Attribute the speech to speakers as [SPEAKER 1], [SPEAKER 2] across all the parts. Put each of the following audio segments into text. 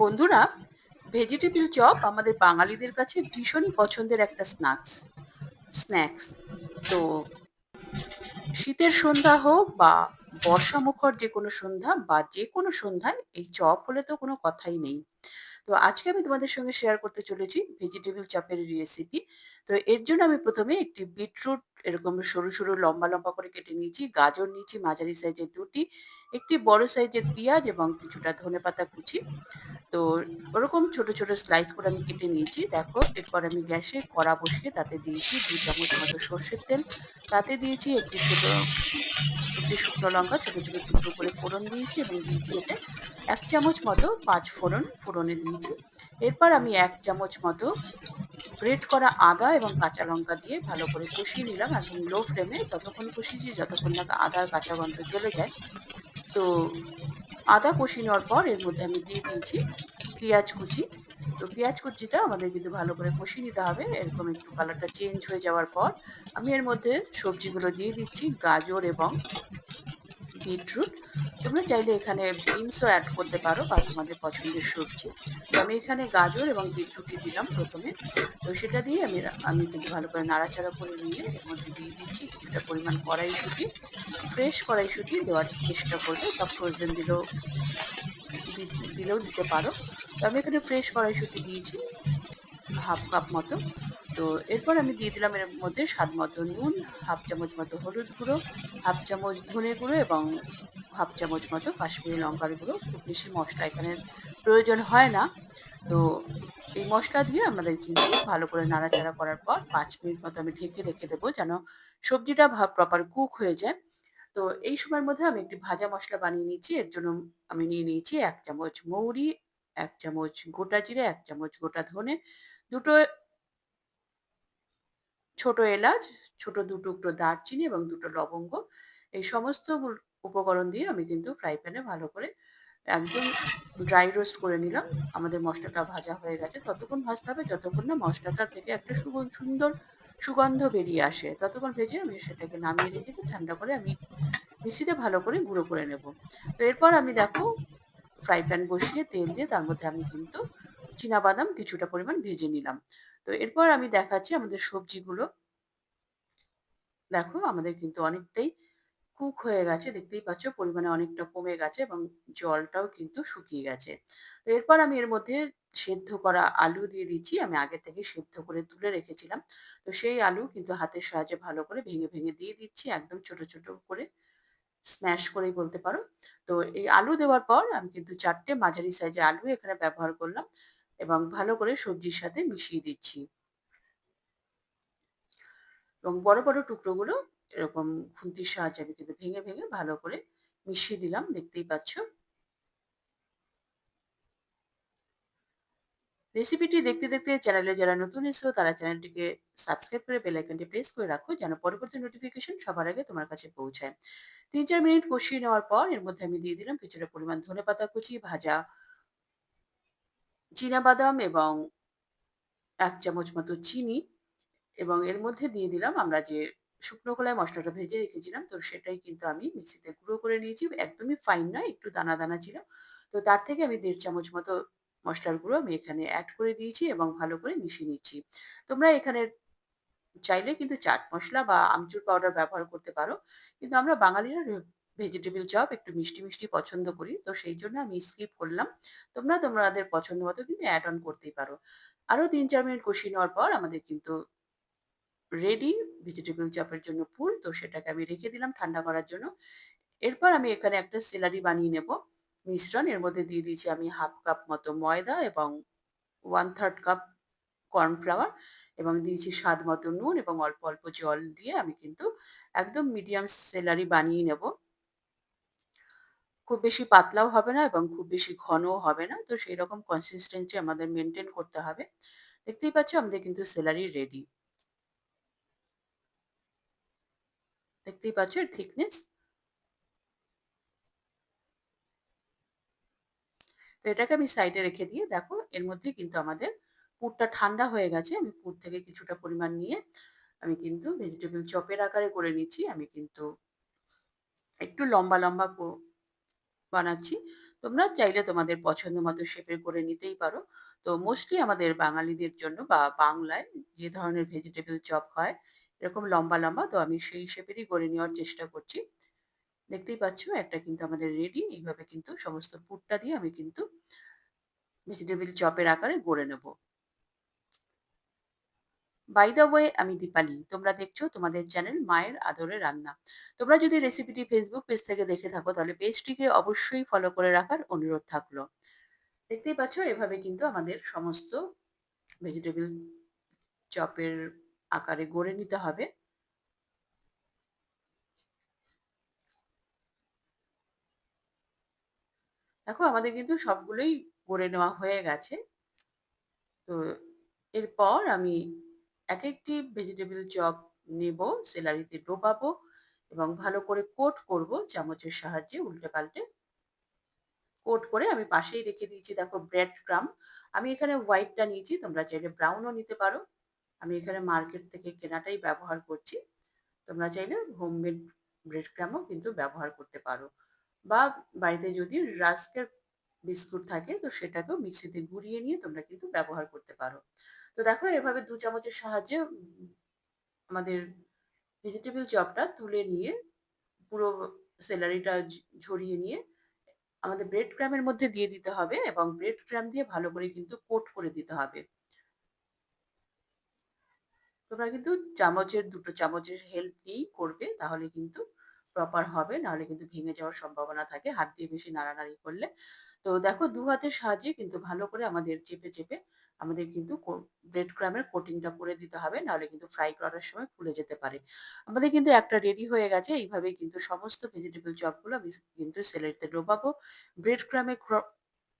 [SPEAKER 1] বন্ধুরা, vegetable chop আমাদের বাঙালিদের কাছে ভীষণই পছন্দের একটা স্ন্যাক্স। তো শীতের সন্ধ্যা হোক বা বর্ষামুখর যে কোনো সন্ধ্যা বা যে কোনো সন্ধ্যায় এই চপ হলে তো কোনো কথাই নেই। তো আজকে আমি তোমাদের সঙ্গে শেয়ার করতে চলেছি ভেজিটেবিল চপের রেসিপি। তো এর জন্য আমি প্রথমে একটি বিটরুট এরকম সরু সরু লম্বা লম্বা করে কেটে নিয়েছি, গাজর নিয়েছি মাঝারি সাইজের দুটি, একটি বড় সাইজের পেঁয়াজ এবং কিছুটা ধনেপাতা কুচি। তো ওরকম ছোট, ছোট স্লাইস করে আমি কেটে নিয়েছি। দেখো, এরপর আমি গ্যাসে কড়া বসিয়ে তাতে দিয়েছি ২ চামচ মতো সর্ষের তেল। তাতে দিয়েছি একটি শুকনো লঙ্কা ছোট, ছোট টুকরো করে ফোড়ন দিয়েছি এবং দিয়েছি এতে ১ চামচ মতো পাঁচফোড়ন ফোড়নে দিয়েছি। এরপর আমি ১ চামচ মতো গ্রেট করা আদা এবং কাঁচা লঙ্কা দিয়ে ভালো করে কষিয়ে নিলাম একদম লো ফ্লেমে। ততক্ষণ কষিয়েছি যতক্ষণ না আদার কাঁচা গন্ধ চলে যায়। তো আদা কষিয়ে নেওয়ার পর এর মধ্যে আমি দিয়ে দিয়েছি পেঁয়াজ কুচি। তো পেঁয়াজ কুচিটা আমাদের কিন্তু ভালো করে কষিয়ে নিতে হবে। এরকম একটু কালারটা চেঞ্জ হয়ে যাওয়ার পর আমি এর মধ্যে সবজিগুলো দিয়ে দিচ্ছি, গাজর এবং বিটরুট। তোমরা চাইলে এখানে বিনসও এড করতে পারো বা তোমাদের পছন্দের সবজি। তো আমি এখানে গাজর এবং বিটরুটই দিলাম প্রথমে। তো সেটা দিয়ে আমি কিন্তু ভালো করে নাড়াচাড়া করে নিয়ে এর মধ্যে দিয়ে দিচ্ছি কিছুটা পরিমাণ কড়াইশুঁটি। ফ্রেশ কড়াইশুঁটি দেওয়ার চেষ্টা করবে বা ফ্রোজেন দিলেও দিতে পারো। তো আমি এখানে ফ্রেশ কড়াইশুঁটি দিয়েছি হাফ কাপ মতো। তো এরপর আমি দিয়ে দিলাম এর মধ্যে স্বাদ মতো নুন, হাফ চামচ মতো হলুদ গুঁড়ো, হাফ চামচ ধনে গুঁড়ো এবং হাফ চামচ মতো কাশ্মীরি লঙ্কার গুঁড়ো। খুব বেশি মশলা এখানে প্রয়োজন হয় না। তো এই মশলা দিয়ে আমাদের কিন্তু ভালো করে নাড়াচাড়া করার পর ৫ মিনিট মতো আমি ঢেকে রেখে দেবো যেন সবজিটা প্রপার কুক হয়ে যায়। তো এই সময়ের মধ্যে আমি একটি ভাজা মসলা বানিয়ে নিচ্ছি। এর জন্য আমি নিয়ে নিয়েছি ১ চামচ মৌরি, ১ চামচ গোটা জিরে, ১ চামচ গোটা ধনে, ২ টো ছোট এলাচ, ছোট ২ টুকরো দারচিনি এবং ২ টো লবঙ্গ। এই সমস্ত উপকরণ দিয়ে আমি কিন্তু ফ্রাই প্যানে ভালো করে একদম ড্রাই রোস্ট করে নিলাম। আমাদের মসলাটা ভাজা হয়ে গেছে। ততক্ষণ ভাজতে হবে যতক্ষণ না মসলাটা থেকে একটা সুন্দর সুগন্ধ বেরিয়ে আসে। ততক্ষণ ভেজে আমি সেটাকে নামিয়ে রেখেছি। ঠান্ডা করে আমি মিক্সিতে ভালো করে গুঁড়ো করে নেব। তো এরপর আমি দেখো ফ্রাই প্যান বসিয়ে তেল দিয়ে তার মধ্যে আমি কিন্তু চিনাবাদাম কিছুটা পরিমাণ ভেজে নিলাম। তো এরপর আমি দেখাচ্ছি আমাদের সবজিগুলো। দেখো আমাদের কিন্তু অনেকটাই কুক হয়ে গেছে। দেখতেই পাচ্ছ পরিমাণে অনেকটা কমে গেছে এবং জলটাও কিন্তু শুকিয়ে গেছে। তো এরপর আমি এর মধ্যে সেদ্ধ করা আলু দিয়ে দিচ্ছি। আমি আগে থেকে সেদ্ধ করে তুলে রেখেছিলাম। তো সেই আলু কিন্তু হাতের সাহায্যে ভালো করে ভেঙে, ভেঙে দিয়ে দিচ্ছি একদম ছোট, ছোট করে স্ম্যাশ করেই বলতে পারো। তো এই আলু দেওয়ার পর আমি কিন্তু ৪ টে মাঝারি সাইজের আলু এখানে ব্যবহার করলাম এবং ভালো করে সবজির সাথে মিশিয়ে দিচ্ছি। এবং বড়, বড় টুকরোগুলো এরকম খুন্তির সাহায্যে আমি কিন্তু ভেঙে, ভেঙে ভালো করে মিশিয়ে দিলাম। দেখতেই পাচ্ছ। রেসিপিটি দেখতে, দেখতে চ্যানেলে যারা নতুন এসেছো তারা চ্যানেলটিকে সাবস্ক্রাইব করে বেল আইকনটি প্রেস করে রাখো যেন পরবর্তী নোটিফিকেশন সবার আগে তোমার কাছে পৌঁছায়। ৩-৪ মিনিট কষিয়ে নেওয়ার পর এর মধ্যে আমি দিয়ে দিলাম কিছুটা পরিমাণ ধনেপাতা কুচি, ভাজা চিনাবাদাম এবং ১ চামচ মতো চিনি এবং এর মধ্যে দিয়ে দিলাম আমরা যে শুকনো খোলায় মসলাটা ভেজে রেখেছিলাম। তো সেটাই কিন্তু আমি মিক্সিতে গুঁড়ো করে নিয়েছি। একদমই ফাইন নয়, একটু দানা, দানা ছিল। তো তার থেকে আমি ১.৫ চামচ মতো মসলার গুঁড়ো আমি এখানে এড করে দিয়েছি এবং ভালো করে মিশিয়ে নিচ্ছি। তোমরা এখানে চাইলে কিন্তু চাট মসলা বা আমচুর পাউডার ব্যবহার করতে পারো। কিন্তু আমরা বাঙালিরা ভেজিটেবল চপ একটু মিষ্টি, মিষ্টি পছন্দ করি। তো সেইজন্য আমি স্কিপ করলাম। তোমরা তোমাদের পছন্দ মতো কিন্তু এড অন করতেই পারো। আরো ৩-৪ মিনিট কষিয়ে নেওয়ার পর আমাদের কিন্তু রেডি ভেজিটেবল চপের জন্য পুর। তো সেটাকে আমি রেখে দিলাম ঠান্ডা করার জন্য। এরপর আমি এখানে একটা সেলারি বানিয়ে নেব মিশ্রণ। এর মধ্যে দিয়ে দিয়েছি আমি 1/2 কাপ মতো ময়দা এবং 1/3 কাপ কর্নফ্লাওয়ার এবং দিয়েছি স্বাদ মতো নুন এবং অল্প, অল্প জল দিয়ে আমি কিন্তু একদম মিডিয়াম সেলারি বানিয়ে নেব। খুব বেশি পাতলাও হবে না এবং খুব বেশি ঘনও হবে না। তো সেইরকম কনসিস্টেন্সি আমাদের মেইনটেইন করতে হবে। দেখতেই পাচ্ছ আমাদের কিন্তু সেলারি রেডি। দেখতেই পাচ্ছ এর থিকনেস। তো এটাকে আমি সাইডে রেখে দিয়ে দেখো এর মধ্যে কিন্তু আমাদের পুরটা ঠান্ডা হয়ে গেছে। আমি পুর থেকে কিছুটা পরিমাণ নিয়ে আমি কিন্তু ভেজিটেবল চপের আকারে করে নিচ্ছি। আমি কিন্তু একটু লম্বা, লম্বা বানাচ্ছি। তোমরা চাইলে তোমাদের পছন্দ মতো শেপের করে নিতেই পারো। তো মোস্টলি আমাদের বাঙালিদের জন্য বা বাংলায় যে ধরনের ভেজিটেবল চপ হয় এরকম লম্বা লম্বা, তো আমি সেই শেপেরই করে নেওয়ার চেষ্টা করছি। দেখতেই পাচ্ছ একটা কিন্তু আমাদের রেডি। এইভাবে কিন্তু সমস্ত পুরটা দিয়ে আমি কিন্তু ভেজিটেবল চপের আকারে গড়ে নেব। বাই দ্য ওয়ে, আমি দীপালি। তোমরা দেখছো তোমাদের চ্যানেল মায়ের আদরে রান্না। তোমরা যদি রেসিপিটি ফেসবুক পেজ থেকে দেখে থাকো তাহলে পেজটিকে অবশ্যই ফলো করে রাখার অনুরোধ থাকলো। দেখতেই পাচ্ছ এভাবে কিন্তু আমাদের সমস্ত ভেজিটেবল চপের আকারে গড়ে নিতে হবে। দেখো আমাদের কিন্তু সবগুলোই গড়ে নেওয়া হয়ে গেছে। তো এরপর আমি একটি ভেজিটেবল চপ নেব, সেলারিতে ডোবাবো এবং ভালো করে কোট করব চামচের সাহায্যে উল্টে পাল্টে। কোট করে আমি পাশেই রেখে দিয়েছি দেখো ব্রেড ক্রাম্ব। আমি এখানে হোয়াইটটা নিয়েছি, তোমরা চাইলে ব্রাউনও নিতে পারো। আমি এখানে মার্কেট থেকে কেনাটাই ব্যবহার করছি। তোমরা চাইলে হোমমেড ব্রেড ক্রাম্বও কিন্তু ব্যবহার করতে পারো, বা বাড়িতে যদি রাস্কের বিস্কুট থাকে তো সেটাকেও মিক্সিতে গুঁড়িয়ে নিয়ে তোমরা কিন্তু ব্যবহার করতে পারো। তো দেখো এভাবে ২ চামচের সাহায্যে আমাদের ভেজিটেবল চপটা তুলে নিয়ে পুরো সেলারিটা ঝরিয়ে নিয়ে আমাদের ব্রেড ক্রামের মধ্যে দিয়ে দিতে হবে এবং ব্রেড ক্রাম দিয়ে ভালো করে কিন্তু কোট করে দিতে হবে। তোমরা কিন্তু চামচের ২ টো চামচের হেল্প নিয়েই করবে, তাহলে কিন্তু প্রপার হবে, নাহলে কিন্তু ভেঙে যাওয়ার সম্ভাবনা থাকে হাত দিয়ে বেশি নাড়ানাড়ি করলে। তো দেখো ২ হাতের সাহায্যে কিন্তু ভালো করে আমাদের চেপে চেপে আমাদের কিন্তু ব্রেড ক্রামের কোটিংটা করে দিতে হবে, নাহলে কিন্তু ফ্রাই করার সময় খুলে যেতে পারে। আমাদের কিন্তু একটা রেডি হয়ে গেছে। এইভাবেই কিন্তু সমস্ত ভেজিটেবল চপগুলো আমি কিন্তু সেলারিতে ডোবাবো। ব্রেড ক্রামে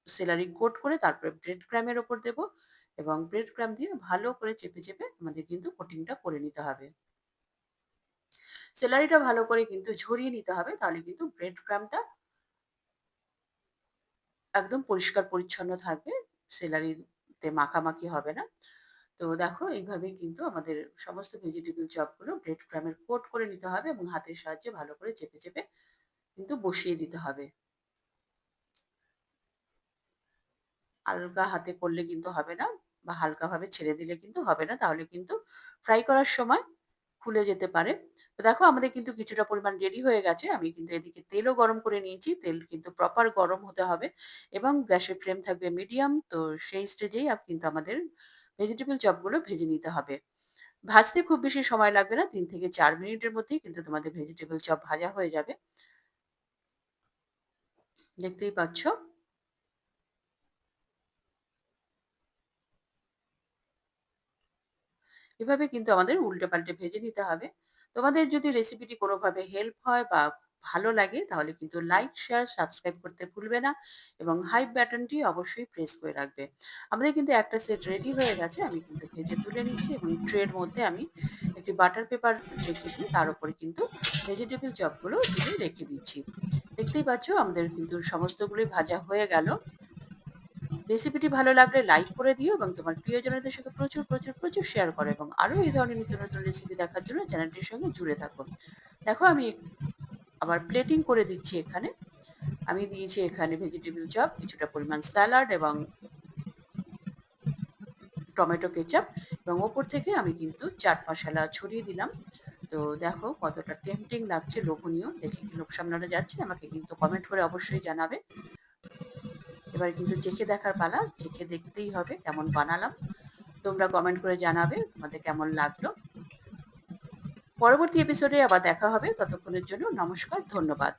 [SPEAKER 1] সেলারি কোট করে তারপরে ব্রেড ক্রামের ওপর দেব এবং ব্রেড ক্রাম দিয়ে ভালো করে চেপে চেপে আমাদের কিন্তু কোটিংটা করে নিতে হবে। সেলারিটা ভালো করে কিন্তু ঝরিয়ে নিতে হবে, তাহলে কিন্তু ব্রেড ক্রামটা একদম পরিষ্কার পরিচ্ছন্ন থাকবে, সেলারিতে মাখামাখি হবে না। তো দেখো এইভাবেই কিন্তু আমাদের সমস্ত ভেজিটেবল চপগুলো ব্রেড ক্রামের কোট করে নিতে হবে এবং হাতের সাহায্যে ভালো করে চেপে চেপে কিন্তু বসিয়ে দিতে হবে। আলগা হাতে করলে কিন্তু হবে না, বা হালকাভাবে ছেড়ে দিলে কিন্তু হবে না, তাহলে কিন্তু ফ্রাই করার সময় খুলে যেতে পারে। তো দেখো আমাদের কিন্তু কিছুটা পরিমাণ রেডি হয়ে গেছে। আমি কিন্তু এদিকে তেলও গরম করে নিয়েছি। তেল কিন্তু প্রপার গরম হতে হবে এবং গ্যাসের ফ্লেম থাকবে মিডিয়াম। তো সেই স্টেজেই কিন্তু আমাদের ভেজিটেবল চপগুলো ভেজে নিতে হবে। ভাজতে খুব বেশি সময় লাগবে না। ৩ থেকে ৪ মিনিটের মধ্যেই কিন্তু তোমাদের ভেজিটেবল চপ ভাজা হয়ে যাবে। দেখতেই পাচ্ছ। এভাবে কিন্তু আমাদের উল্টে পাল্টে ভেজে নিতে হবে। তোমাদের যদি রেসিপিটি কোনোভাবে হেল্প হয় বা ভালো লাগে তাহলে কিন্তু লাইক, শেয়ার, সাবস্ক্রাইব করতে ভুলবে না এবং হাই বাটনটি অবশ্যই প্রেস করে রাখবে। আমাদের কিন্তু একটা সেট রেডি হয়ে গেছে। আমি কিন্তু ভেজে তুলে নিচ্ছি এবং ট্রের মধ্যে আমি একটি বাটার পেপার রেখে দিয়ে তার উপরে কিন্তু ভেজিটেবল চপগুলো তুলে রেখে দিচ্ছি। দেখতেই পাচ্ছ আমাদের কিন্তু সমস্তগুলোই ভাজা হয়ে গেল। রেসিপিটি ভালো লাগলে লাইক করে দিও এবং তোমার প্রিয়জনদের সঙ্গে প্রচুর প্রচুর প্রচুর শেয়ার করো এবং আরো এই ধরনের নিত্য নতুন রেসিপি দেখার জন্য চ্যানেলটির সঙ্গে জুড়ে থাকো। দেখো আমি আবার প্লেটিং করে দিচ্ছি এখানে। আমি দিয়েছি এখানে ভেজিটেবল চপ, কিছুটা পরিমাণ স্যালাড এবং টমেটো কেচাপ এবং ওপর থেকে আমি কিন্তু চাট মশলা ছড়িয়ে দিলাম। তো দেখো কতটা টেম্পটিং লাগছে, লোভনীয়। দেখে কি লোভ সামলানো যাচ্ছে? আমাকে কিন্তু কমেন্ট করে অবশ্যই জানাবে। এবার কিন্তু চেখে দেখার পালা। চেখে দেখতেই হবে কেমন বানালাম। তোমরা কমেন্ট করে জানাবে তোমাদের কেমন লাগলো। পরবর্তী এপিসোডে আবার দেখা হবে। ততক্ষণের জন্য নমস্কার, ধন্যবাদ।